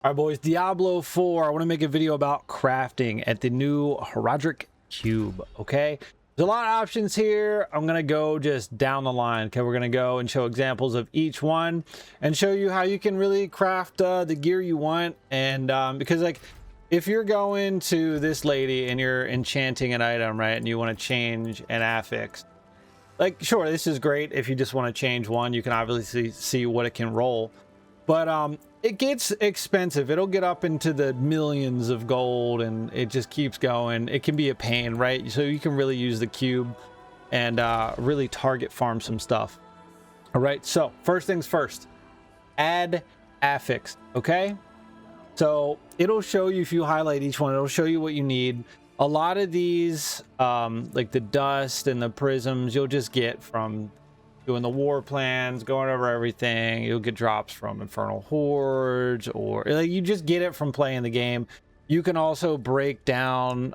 All right, boys, Diablo 4. I want to make a video about crafting at the new Horadric Cube, okay? There's a lot of options here. I'm going to go just down the line, okay? We're going to go and show examples of each one and show you how you can really craft the gear you want. And because, like, if you're going to this lady and you're enchanting an item, right, and you want to change an affix, like, sure, this is great. If you just want to change one, you can obviously see what it can roll. But it gets expensive. It'll get up into the millions of gold and it just keeps going. It can be a pain, right? So you can really use the cube and really target farm some stuff. All right, so first things first, add affix, okay? So it'll show you, if you highlight each one, it'll show you what you need. A lot of these, like the dust and the prisms, you'll just get from doing the war plans, going over everything. You'll get drops from Infernal Hordes, or like you just get it from playing the game. You can also break down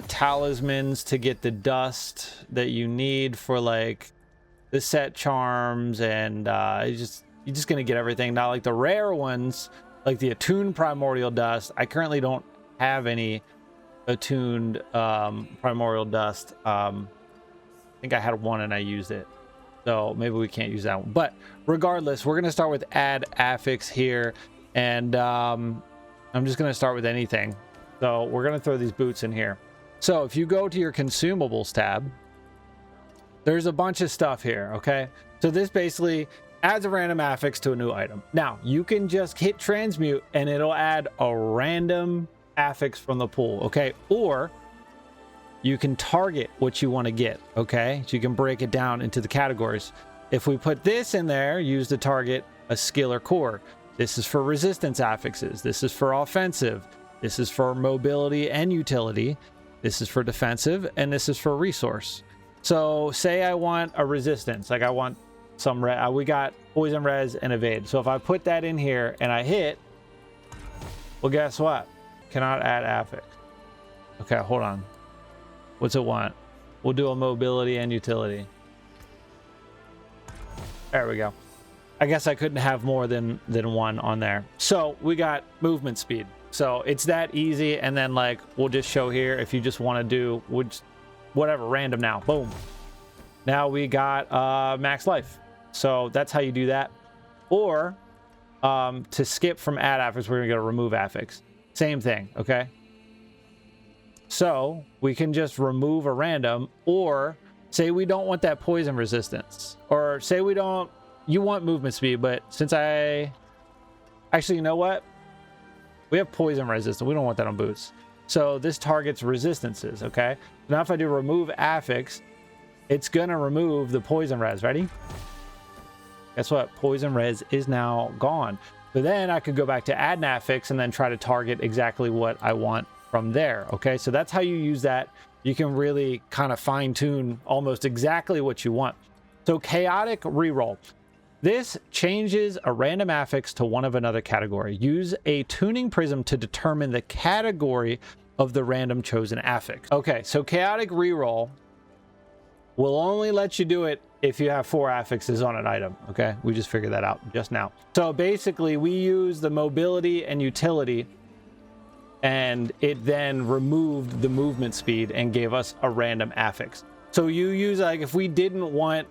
talismans to get the dust that you need for like the set charms, and you're just gonna get everything. Now, like the rare ones, like the attuned primordial dust, I currently don't have any attuned primordial dust. I think I had one and I used it, so maybe we can't use that one. But regardless, we're gonna start with add affix here, and I'm just gonna start with anything. So we're gonna throw these boots in here. So if you go to your consumables tab, there's a bunch of stuff here, okay? So this basically adds a random affix to a new item. Now you can just hit transmute and it'll add a random affix from the pool, okay? Or you can target what you want to get, okay? So you can break it down into the categories. If we put this in there, use to target a skill or core. This is for resistance affixes. This is for offensive. This is for mobility and utility. This is for defensive, and this is for resource. So say I want a resistance, like I want some we got poison, res, and evade. So if I put that in here and I hit, well, guess what? Cannot add affix. Okay, hold on. What's it want? We'll do a mobility and utility. There we go. I guess I couldn't have more than one on there. So we got movement speed. So it's that easy. And then like, we'll just show here if you just want to do whatever, random now. Boom. Now we got max life. So that's how you do that. Or to skip from add affix, we're gonna go to remove affix. Same thing, okay? So we can just remove a random, or say we don't want that poison resistance, or say we don't, you want movement speed, but since actually, you know what? We have poison resistance. We don't want that on boots. So this targets resistances, okay? Now if I do remove affix, it's gonna remove the poison res. Ready? Guess what? Poison res is now gone. So then I could go back to add an affix and then try to target exactly what I want from there, okay? So that's how you use that. You can really kind of fine tune almost exactly what you want. So chaotic reroll. This changes a random affix to one of another category. Use a tuning prism to determine the category of the random chosen affix. Okay, so chaotic reroll will only let you do it if you have 4 affixes on an item, okay? We just figured that out just now. So basically we use the mobility and utility, and it then removed the movement speed and gave us a random affix. So you use, like, if we didn't want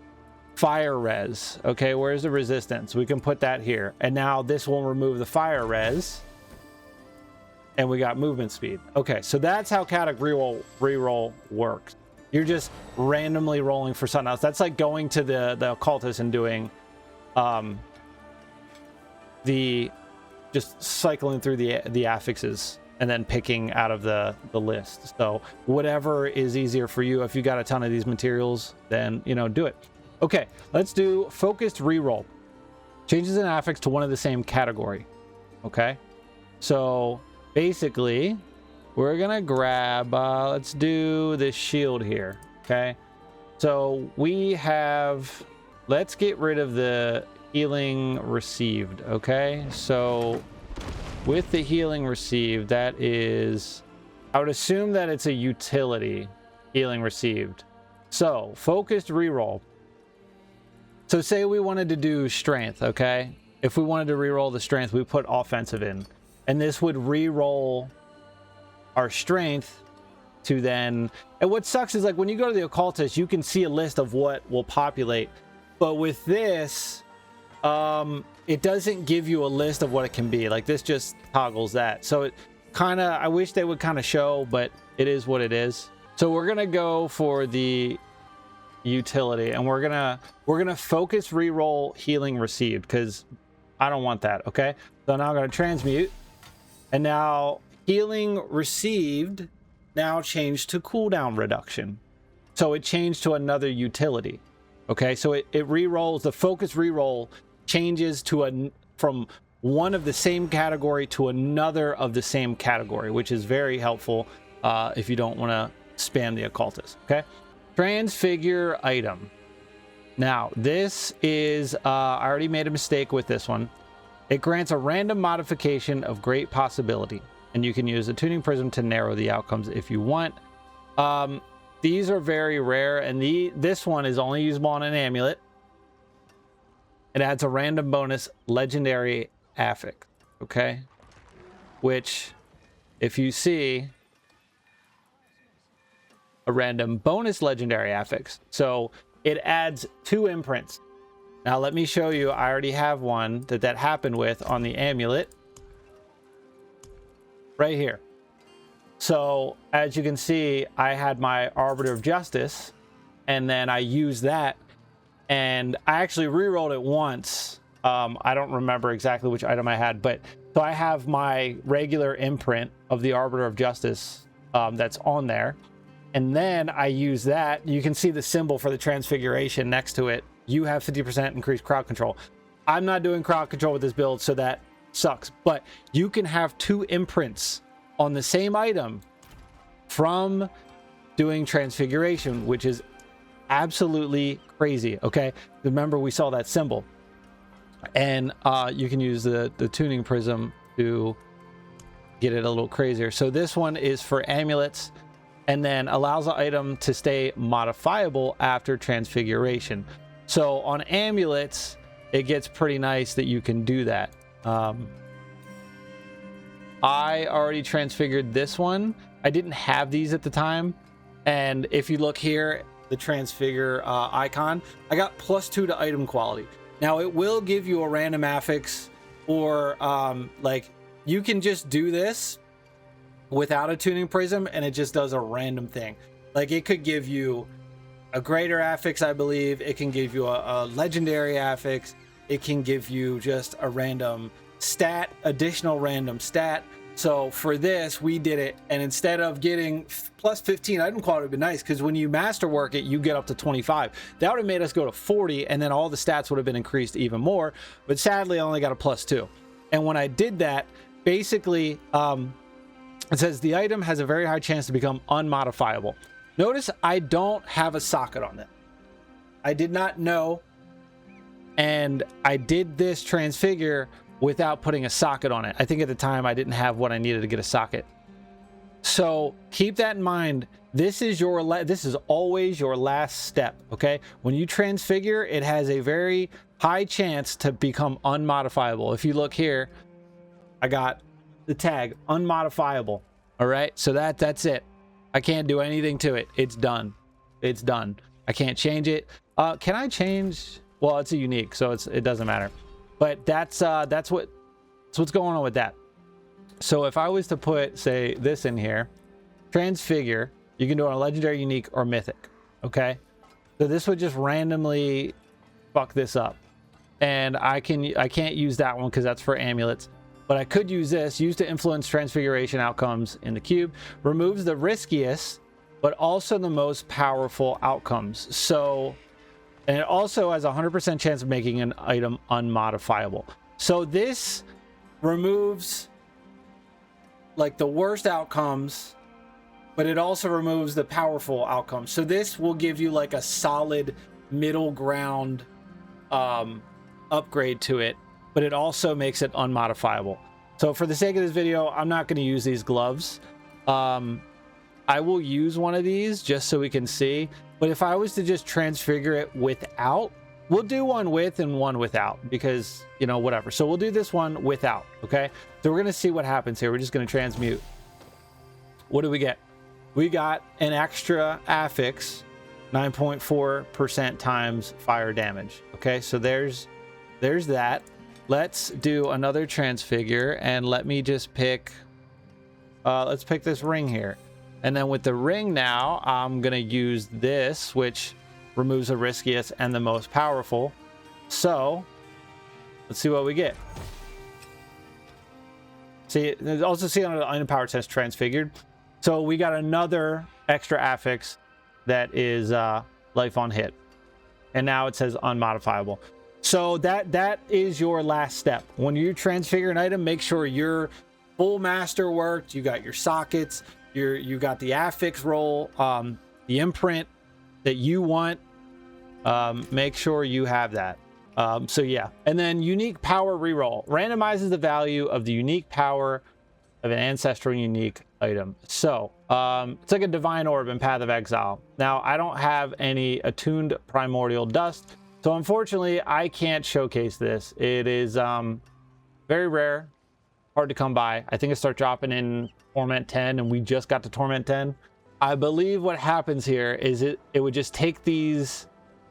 fire res, okay, where's the resistance? We can put that here, and now this will remove the fire res, and we got movement speed. Okay, so that's how chaotic reroll works. You're just randomly rolling for something else. That's like going to the occultist and doing just cycling through the affixes and then picking out of the list. So whatever is easier for you. If you got a ton of these materials, then, you know, do it. Okay, let's do focused reroll. Changes an affix to one of the same category. Okay, so basically we're gonna grab, let's do this shield here, okay? So we have, let's get rid of the healing received, okay? So with the healing received, that is, I would assume that it's a utility healing received. So focused reroll. So say we wanted to do strength, okay? if we wanted to reroll the strength, we put offensive in, and this would reroll our strength to then. And what sucks is, like, when you go to the occultist, you can see a list of what will populate, but with this, it doesn't give you a list of what it can be. Like, this just toggles that. So it kind of, I wish they would kind of show, but it is what it is. So we're gonna go for the utility, and we're gonna focus reroll healing received, because I don't want that. Okay, so now I'm gonna transmute, and now healing received now changed to cooldown reduction. So it changed to another utility. Okay, so it re-rolls, the focus re-roll changes to from one of the same category to another of the same category, which is very helpful if you don't want to spam the occultist. Okay, Transfigure Item. Now this is I already made a mistake with this one. It grants a random modification of great possibility, and you can use a tuning prism to narrow the outcomes if you want. These are very rare, and this one is only usable on an amulet. It adds a random bonus legendary affix, okay? Which, if you see, a random bonus legendary affix. So it adds 2 imprints. Now let me show you, I already have one that happened with on the amulet. Right here. So as you can see, I had my Arbiter of Justice, and then I used that, and I actually re-rolled it once. I don't remember exactly which item I had, but so I have my regular imprint of the Arbiter of Justice that's on there, and then I use that. You can see the symbol for the Transfiguration next to it. You have 50% increased crowd control. I'm not doing crowd control with this build, so that sucks, but you can have 2 imprints on the same item from doing Transfiguration, which is absolutely crazy. Okay, remember we saw that symbol, and you can use the tuning prism to get it a little crazier. So this one is for amulets, and then allows the item to stay modifiable after Transfiguration. So on amulets, it gets pretty nice that you can do that. I already transfigured this one. I didn't have these at the time, and if you look here, the transfigure icon, I got +2 to item quality. Now it will give you a random affix, or like, you can just do this without a tuning prism and it just does a random thing. Like, it could give you a greater affix, I believe. It can give you a legendary affix. It can give you just a random stat, additional random stat. So for this, we did it, and instead of getting +15 item quality, would be nice, because when you masterwork it, you get up to 25. That would have made us go to 40, and then all the stats would have been increased even more. But sadly, I only got a +2. And when I did that, basically, it says the item has a very high chance to become unmodifiable. Notice I don't have a socket on it. I did not know, and I did this transfigure without putting a socket on it. I think at the time I didn't have what I needed to get a socket. So keep that in mind. This is always your last step, okay? When you transfigure, it has a very high chance to become unmodifiable. If you look here, I got the tag unmodifiable. All right, so that's it. I can't do anything to it. It's done. It's done. I can't change it. Can I change? Well, it's a unique, so it doesn't matter. But that's what's going on with that. So if I was to put, say, this in here, transfigure, you can do it on a legendary, unique, or mythic. Okay, so this would just randomly fuck this up, and I can't use that one because that's for amulets. But I could use this, used to influence transfiguration outcomes in the cube, removes the riskiest, but also the most powerful outcomes. So, and it also has a 100% chance of making an item unmodifiable. So this removes like the worst outcomes, but it also removes the powerful outcomes. So this will give you like a solid middle ground upgrade to it, but it also makes it unmodifiable. So for the sake of this video, I'm not going to use these gloves. I will use one of these just so we can see. But if I was to just transfigure it without we'll do one with and one without, because, you know, whatever. So we'll do this one without, okay? So we're going to see what happens here. We're just going to transmute. What do we get? We got an extra affix, 9.4% times fire damage. Okay, so there's that. Let's do another transfigure, and let me just pick, let's pick this ring here. And then with the ring now, I'm going to use this, which removes the riskiest and the most powerful. So let's see what we get. See, also see on the item power test transfigured. So we got another extra affix that is life on hit, and now it says unmodifiable. So that is your last step. When you transfigure an item, make sure your full master worked. You got your sockets. You got the affix roll, the imprint that you want. Make sure you have that. So yeah, and then unique power reroll randomizes the value of the unique power of an ancestral unique item. So it's like a divine orb in Path of Exile. Now I don't have any attuned primordial dust, so unfortunately I can't showcase this. It is very rare, hard to come by. I think it starts dropping in Torment 10, and we just got to Torment 10. I believe what happens here is it would just take these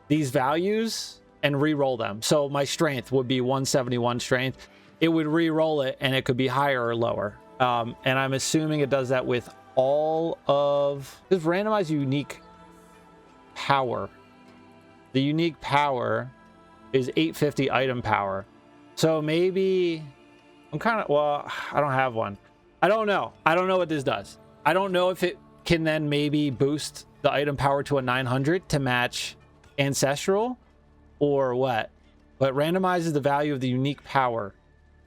values and re-roll them. So my strength would be 171 strength. It would re-roll it, and it could be higher or lower. And I'm assuming it does that with all of this randomized unique power. The unique power is 850 item power. So maybe I'm kind of, well, I don't have one. I don't know what this does. I don't know if it can then maybe boost the item power to a 900 to match ancestral or what, but randomizes the value of the unique power.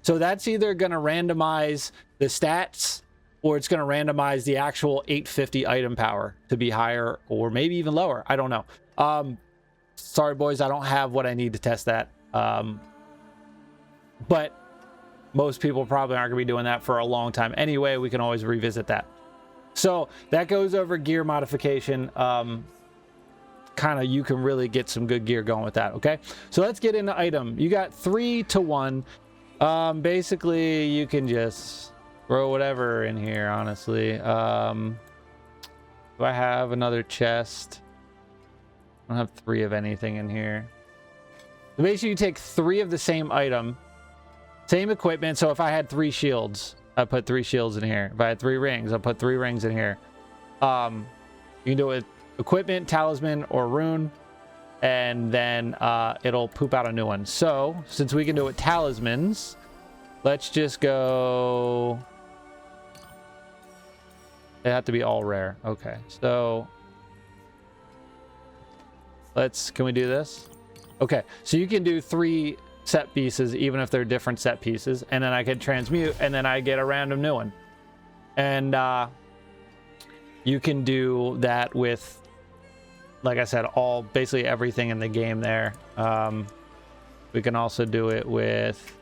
So that's either going to randomize the stats, or it's going to randomize the actual 850 item power to be higher or maybe even lower. I don't know. Sorry boys, I don't have what I need to test that. But most people probably aren't gonna be doing that for a long time anyway. We can always revisit that. So that goes over gear modification. Kind of, you can really get some good gear going with that. Okay, so let's get into item. You got 3 to 1. Basically you can just throw whatever in here, honestly. Do I have another chest? I don't have 3 of anything in here. So basically you take 3 of the same item, same equipment. So if I had 3 shields, I put 3 shields in here. If I had 3 rings, I put 3 rings in here. You can do it with equipment, talisman, or rune, and then it'll poop out a new one. So since we can do it with talismans, let's just go. They have to be all rare. Okay, so can we do this? Okay, so you can do 3 set pieces even if they're different set pieces, and then I can transmute, and then I get a random new one. And you can do that with, like I said, basically everything in the game there. We can also do it with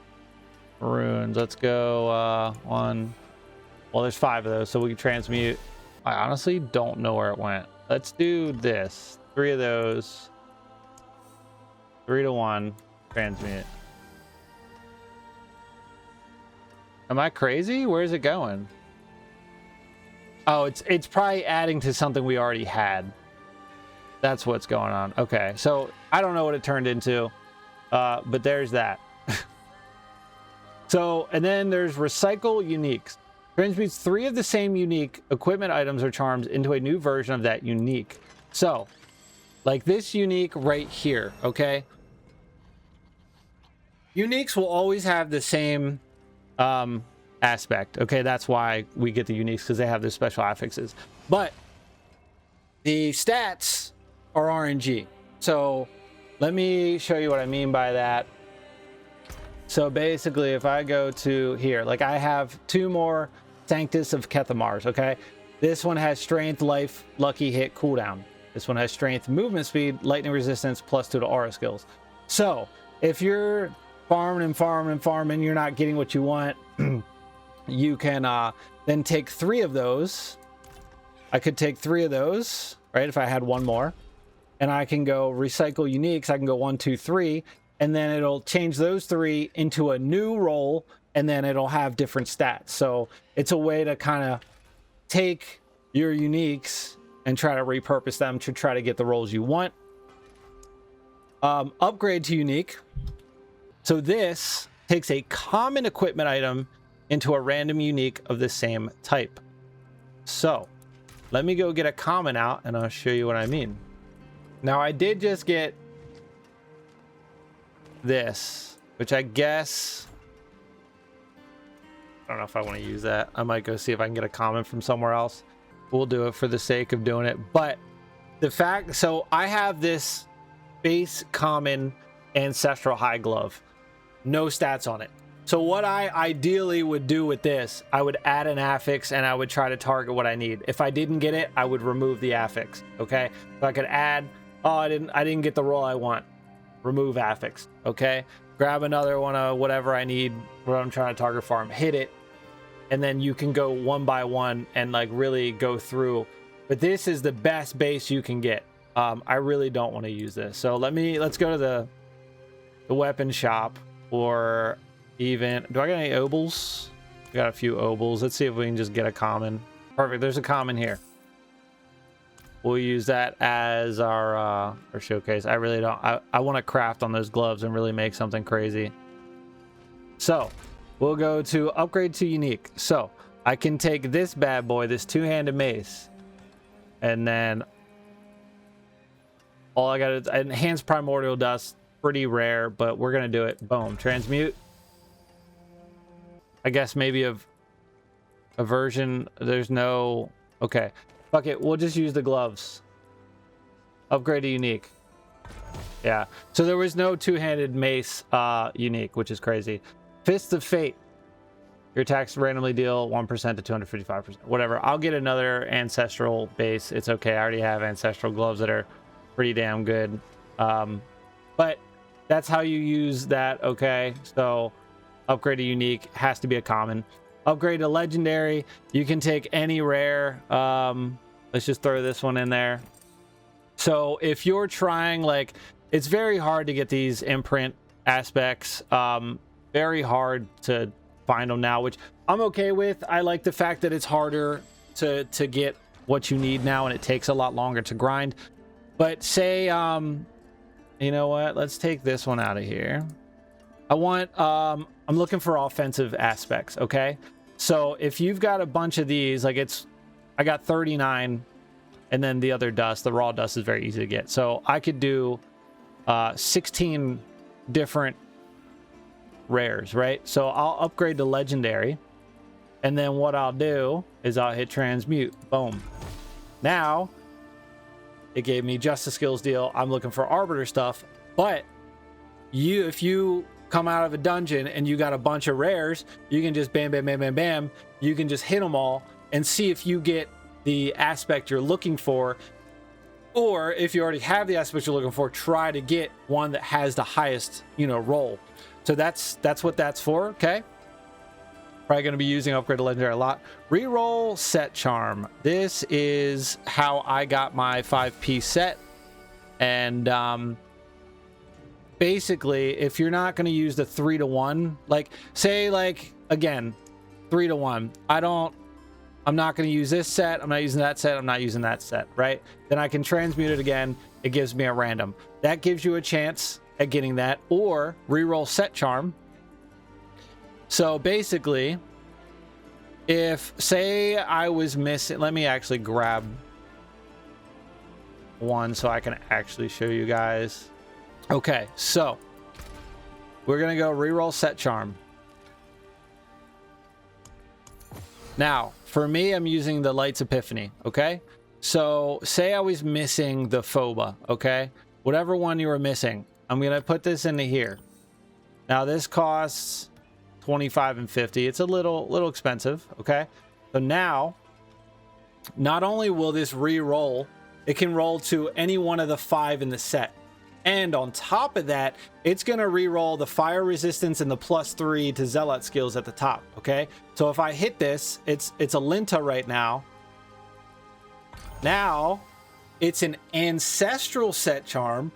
runes. Let's go 1. Well, there's 5 of those, so we can transmute. I honestly don't know where it went. Let's do this. 3 of those. 3 to 1. Transmute. Am I crazy? Where is it going? Oh, it's probably adding to something we already had. That's what's going on. Okay, so I don't know what it turned into, but there's that. So, and then there's recycle uniques. Transmutes 3 of the same unique equipment items or charms into a new version of that unique. So, like this unique right here, okay? Uniques will always have the same aspect, okay? That's why we get the uniques, because they have their special affixes. But the stats are RNG. So let me show you what I mean by that. So basically, if I go to here, like I have 2 more Sanctus of Kethamars, okay? This one has strength, life, lucky hit, cooldown. This one has strength, movement speed, lightning resistance, +2 to aura skills. So if you're farming and farming and farming, you're not getting what you want, you can then take 3 of those. I could take 3 of those, right? If I had 1 more, and I can go recycle uniques. I can go 1, 2, 3, and then it'll change those 3 into a new roll, and then it'll have different stats. So it's a way to kind of take your uniques and try to repurpose them to try to get the rolls you want. Upgrade to unique. So this takes a common equipment item into a random unique of the same type. So let me go get a common out and I'll show you what I mean. Now I did just get this, which I guess, I don't know if I want to use that. I might go see if I can get a common from somewhere else. We'll do it for the sake of doing it. But the fact, so I have this base common ancestral high glove, no stats on it. So what I ideally would do with this, I would add an affix and I would try to target what I need. If I didn't get it, I would remove the affix. Okay, so I could add, oh, I didn't get the roll I want, remove affix. Okay, grab another one of whatever I need, what I'm trying to target farm, hit it, and then you can go one by one and like really go through. But this is the best base you can get. I really don't want to use this. So let's go to the weapon shop, or even, do I got any obols? Got a few obols. Let's see if we can just get a common. Perfect, there's a common here. We'll use that as our showcase. I really don't, I want to craft on those gloves and really make something crazy. So we'll go to upgrade to unique. So I can take this bad boy, this two-handed mace, and then all I got is enhanced primordial dust, pretty rare, but we're gonna do it. Boom, transmute. I guess maybe of a version, there's no, okay, fuck it, we'll just use the gloves. Upgrade to unique. Yeah, so there was no two-handed mace unique, which is crazy. Fist of Fate. Your attacks randomly deal 1% to 255%. Whatever, I'll get another ancestral base. It's okay, I already have ancestral gloves that are pretty damn good. But that's how you use that, okay? So upgrade to unique, has to be a common. Upgrade to legendary, you can take any rare. Let's just throw this one in there. So if you're trying, like, it's very hard to get these imprint aspects, very hard to find them now, which I'm okay with. I like the fact that it's harder to get what you need now, and it takes a lot longer to grind. But say, you know what, let's take this one out of here. I want, I'm looking for offensive aspects, okay? So if you've got a bunch of these, like I got 39, and then the other dust, the raw dust is very easy to get. So I could do 16 different rares, right? So I'll upgrade to legendary, and then what I'll do is I'll hit transmute. Boom. Now it gave me just a skills deal. I'm looking for arbiter stuff, but if you come out of a dungeon and you got a bunch of rares, you can just bam, bam, bam, bam, bam. You can just hit them all and see if you get the aspect you're looking for, or if you already have the aspect you're looking for, try to get one that has the highest, roll. So that's what that's for. Okay, probably going to be using upgrade to legendary a lot. Reroll Set Charm. This is how I got my 5-piece set, and basically, if you're not going to use the 3-to-1, like say, like again, 3-to-1, I'm not going to use this set, I'm not using that set, I'm not using that set, right? Then I can transmute it again. It gives me a random. That gives you a chance at getting that, or reroll Set Charm. So basically, if say I was missing, let me actually grab one so I can actually show you guys. Okay, so we're gonna go reroll Set Charm. Now, for me, I'm using the Lights Epiphany, okay? So say I was missing the Phoba, okay? Whatever one you were missing, I'm gonna put this into here. Now this costs 25 and 50. It's a little expensive, okay? So now, not only will this re-roll, it can roll to any one of the 5 in the set. And on top of that, it's going to re-roll the fire resistance and the +3 to zealot skills at the top, okay? So if I hit this, it's a Linta right now. Now, It's an ancestral set charm.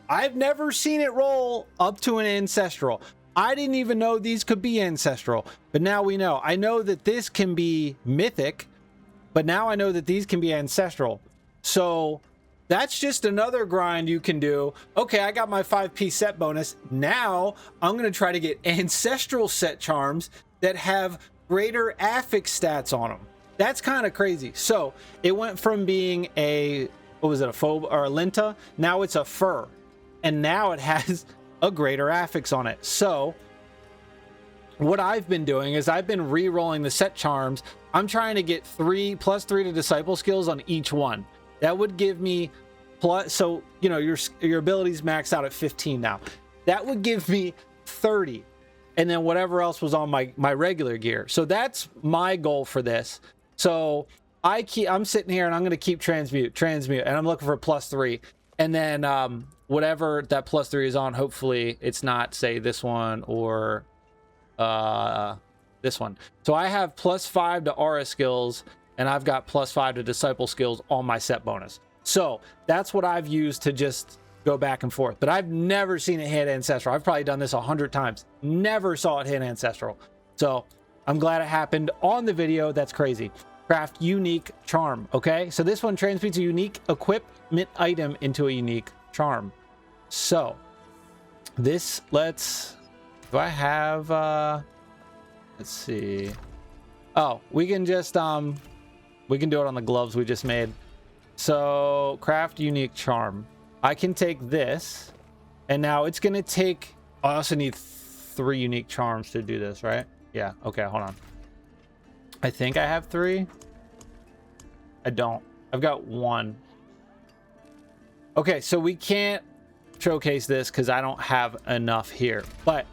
I've never seen it roll up to an ancestral. I didn't even know these could be ancestral, but now we know. I know that this can be mythic, but now I know that these can be ancestral. So that's just another grind you can do. Okay, I got my 5p set bonus. Now I'm going to try to get ancestral set charms that have greater affix stats on them. That's kind of crazy. So it went from being a, what was it, a phobe or a linta? Now it's a fur. And now it has a greater affix on it. So what I've been doing is I've been re-rolling the set charms. I'm trying to get +3 to disciple skills on each one. That would give me plus, so you know your abilities max out at 15 now. That would give me 30, and then whatever else was on my regular gear. So that's my goal for this. So I'm sitting here and I'm going to keep transmute, and I'm looking for +3, and then whatever that +3 is on, hopefully it's not, say, this one or this one. So I have +5 to aura skills, and I've got +5 to disciple skills on my set bonus. So that's what I've used to just go back and forth. But I've never seen it hit ancestral. I've probably done this 100 times. Never saw it hit ancestral. So I'm glad it happened on the video. That's crazy. Craft unique charm. Okay, so this one transmutes a unique equipment item into a unique charm. So this, do I have let's see. Oh, we can just we can do it on the gloves we just made. So craft unique charm. I can take this, and now it's gonna take, I also need 3 unique charms to do this, right? Yeah, okay, hold on. I think I have 3. I don't. I've got 1. Okay, so we can't showcase this because I don't have enough here. But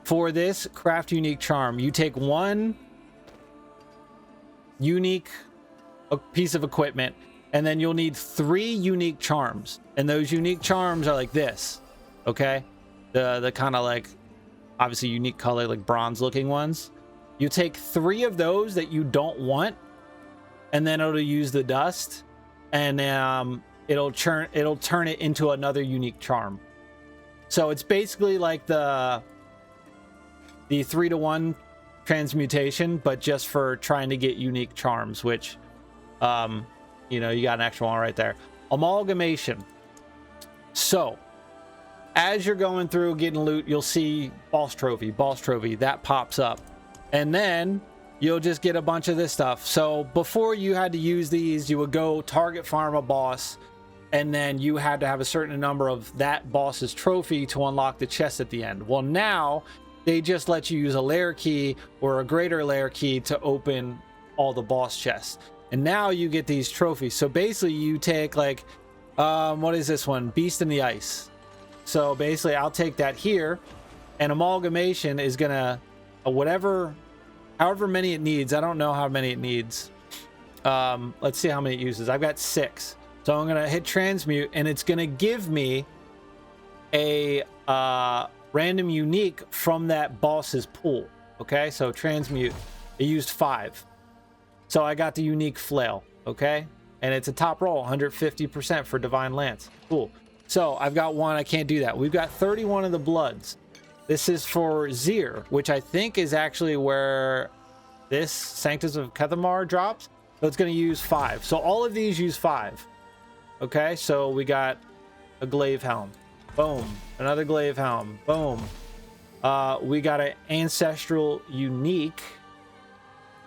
for this craft unique charm, you take 1 unique piece of equipment, and then you'll need 3 unique charms. And those unique charms are like this, okay? The kind of like, obviously unique color, like bronze looking ones. You take 3 of those that you don't want, and then it'll use the dust, and it'll turn it into another unique charm. So it's basically like the 3-to-1 transmutation, but just for trying to get unique charms, which you know, you got an extra one right there. Amalgamation. So as you're going through getting loot, you'll see boss trophy that pops up, and then you'll just get a bunch of this stuff. So before, you had to use these, you would go target farm a boss, and then you had to have a certain number of that boss's trophy to unlock the chest at the end. Well, now they just let you use a layer key or a greater layer key to open all the boss chests, and now you get these trophies. So basically you take like what is this one, Beast in the Ice. So basically I'll take that here, and Amalgamation is gonna however many it needs. I don't know how many it needs. Let's see how many it uses. I've got 6. So I'm gonna hit transmute, and it's gonna give me a random unique from that boss's pool. Okay, so transmute, it used 5. So I got the unique flail, okay? And it's a top roll, 150% for Divine Lance. Cool. So I've got 1, I can't do that. We've got 31 of the Bloods. This is for Zir, which I think is actually where this Sanctus of Kethamar drops. So it's going to use 5. So all of these use 5. Okay, so we got a Glaive Helm. Boom. Another Glaive Helm. Boom. We got an Ancestral Unique.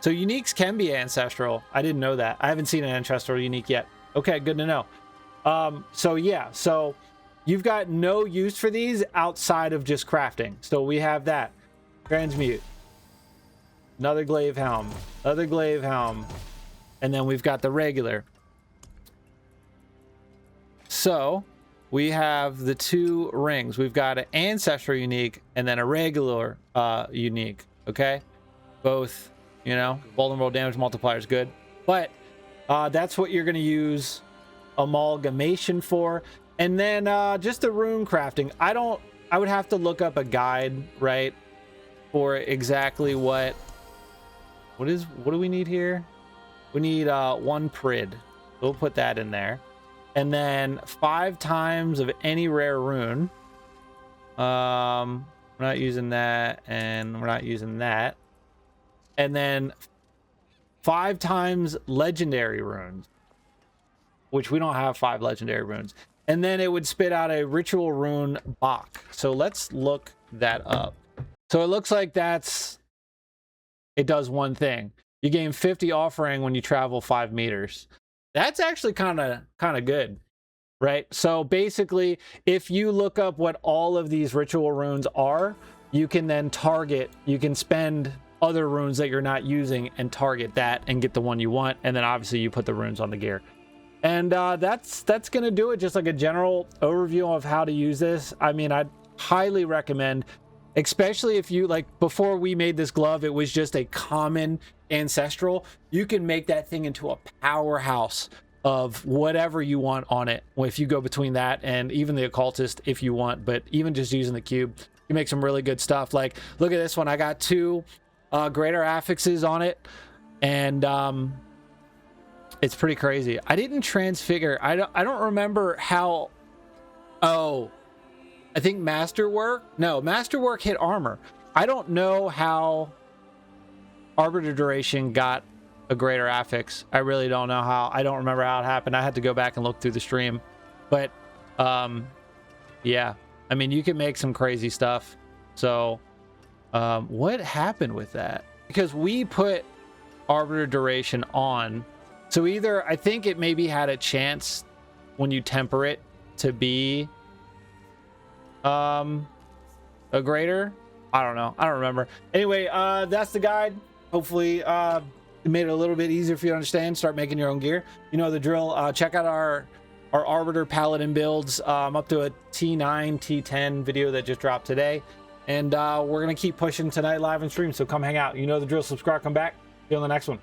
So uniques can be ancestral. I didn't know that. I haven't seen an ancestral unique yet. Okay, good to know. So yeah, so you've got no use for these outside of just crafting. So we have that. Transmute. Another Glaive Helm. Another Glaive Helm. And then we've got the regular. So we have the 2 rings. We've got an ancestral unique and then a regular unique. Okay, both, you know, vulnerable damage multiplier is good, but that's what you're going to use Amalgamation for. And then just the Rune Crafting, I would have to look up a guide, right, for exactly what do we need here. We need 1 prid. We'll put that in there. and then 5 times of any rare rune. We're not using that, and we're not using that. And then 5 times legendary runes, which we don't have 5 legendary runes. And then it would spit out a ritual rune Bach. So let's look that up. So it looks like it does one thing. You gain 50 offering when you travel 5 meters. That's actually kind of good, right? So basically, if you look up what all of these ritual runes are, you can then target, you can spend other runes that you're not using and target that and get the one you want. And then obviously you put the runes on the gear. And that's going to do it. Just like a general overview of how to use this. I mean, I'd highly recommend, especially if you, like, before we made this glove, it was just a common ancestral. You can make that thing into a powerhouse of whatever you want on it. If you go between that and even the occultist if you want, but even just using the cube, you make some really good stuff. Like, look at this one. I got 2 greater affixes on it, and it's pretty crazy. I didn't transfigure. I don't remember how. Oh, I think Masterwork. No, Masterwork hit armor. I don't know how Arbiter Duration got a greater affix. I really don't know how. I don't remember how it happened. I had to go back and look through the stream. But yeah, I mean, you can make some crazy stuff. So what happened with that? Because we put Arbiter Duration on. So either, I think it maybe had a chance when you temper it to be a greater. I don't know. I don't remember. Anyway, that's the guide. Hopefully it made it a little bit easier for you to understand. Start making your own gear. You know the drill. Check out our Arbiter Paladin builds. Up to a T9, T10 video that just dropped today. And we're going to keep pushing tonight live and stream. So come hang out. You know the drill. Subscribe, come back. See you on the next one.